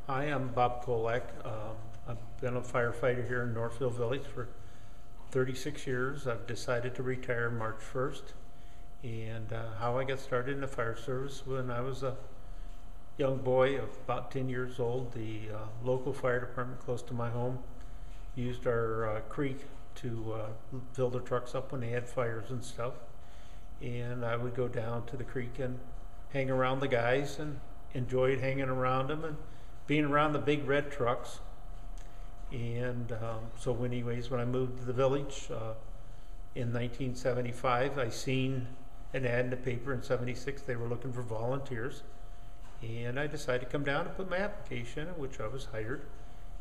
Hi, I'm Bob Kolacz. I've been a firefighter here in Northfield Village for 36 years. I've decided to retire March 1st. And how I got started in the fire service, when I was a young boy of about 10 years old, the local fire department close to my home used our creek to fill their trucks up when they had fires and stuff. And I would go down to the creek and hang around the guys and enjoyed hanging around them and being around the big red trucks. And so anyways, when I moved to the village in 1975, I seen an ad in the paper in 76. They were looking for volunteers, and I decided to come down and put my application in, which I was hired,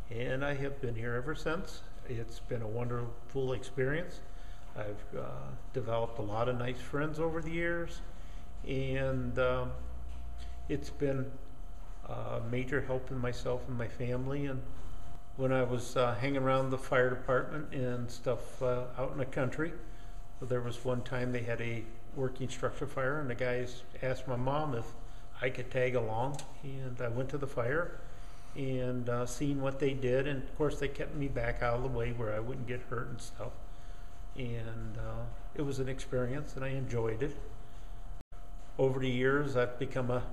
and I have been here ever since. It's been a wonderful experience. I've developed a lot of nice friends over the years, and it's been a major help in myself and my family. And when I was hanging around the fire department and stuff out in the country, there was one time they had a working structure fire, and the guys asked my mom if I could tag along, and I went to the fire and seen what they did, and of course they kept me back out of the way where I wouldn't get hurt and stuff. And it was an experience, and I enjoyed it. Over the years, I've become a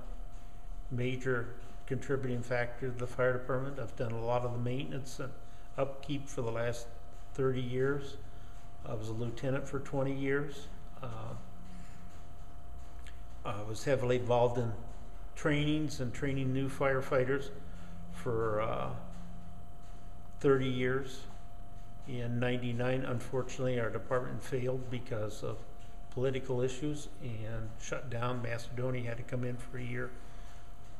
major contributing factor to the fire department. I've done a lot of the maintenance and upkeep for the last 30 years. I was a lieutenant for 20 years. I was heavily involved in trainings and training new firefighters for 30 years. In '99, unfortunately, our department failed because of political issues and shut down. Macedonia had to come in for a year.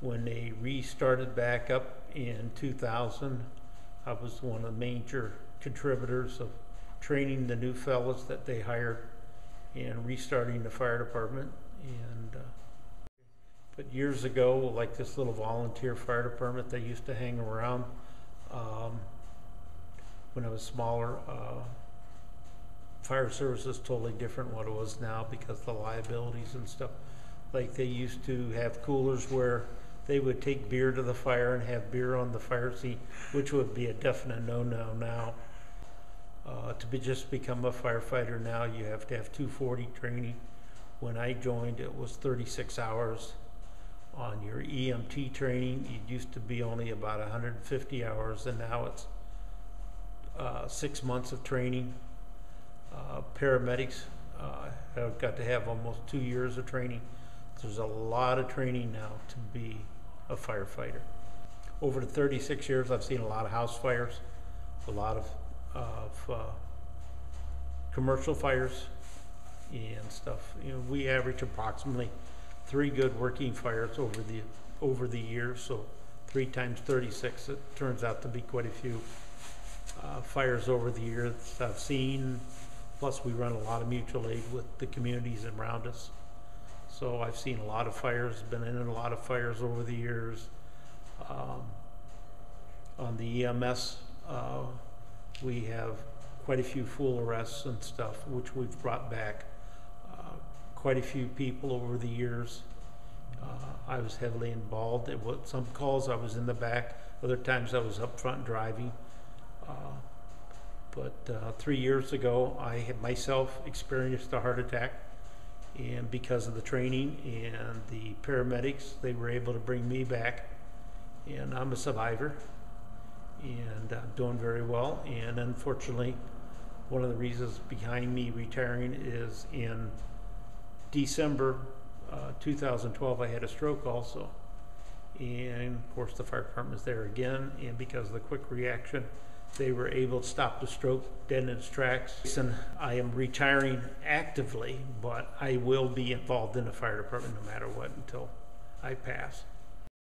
When they restarted back up in 2000, I was one of the major contributors of training the new fellows that they hired and restarting the fire department. And but years ago, like this little volunteer fire department, they used to hang around. When I was smaller, fire service is totally different what it was now because of the liabilities and stuff. Like they used to have coolers where they would take beer to the fire and have beer on the fire scene, which would be a definite no-no now. Just become a firefighter now, you have to have 240 training. When I joined, it was 36 hours on your EMT training. It used to be only about 150 hours, and now it's 6 months of training. Paramedics have got to have almost 2 years of training. There's a lot of training now to be a firefighter. Over the 36 years, I've seen a lot of house fires, a lot of commercial fires and stuff. You know, we average approximately 3 good working fires over the years. So 3 times 36, it turns out to be quite a few fires over the years I've seen. Plus, we run a lot of mutual aid with the communities around us. So I've seen a lot of fires, been in a lot of fires over the years. On the EMS, we have quite a few full arrests and stuff, which we've brought back. Quite a few people over the years. I was heavily involved. Some calls I was in the back, other times I was up front driving. But 3 years ago, I had myself experienced a heart attack. And because of the training and the paramedics, they were able to bring me back. And I'm a survivor, and I'm doing very well. And unfortunately, one of the reasons behind me retiring is in December 2012, I had a stroke also. And of course, the fire department was there again. And because of the quick reaction, they were able to stop the stroke dead in its tracks. And I am retiring actively, but I will be involved in the fire department no matter what until I pass.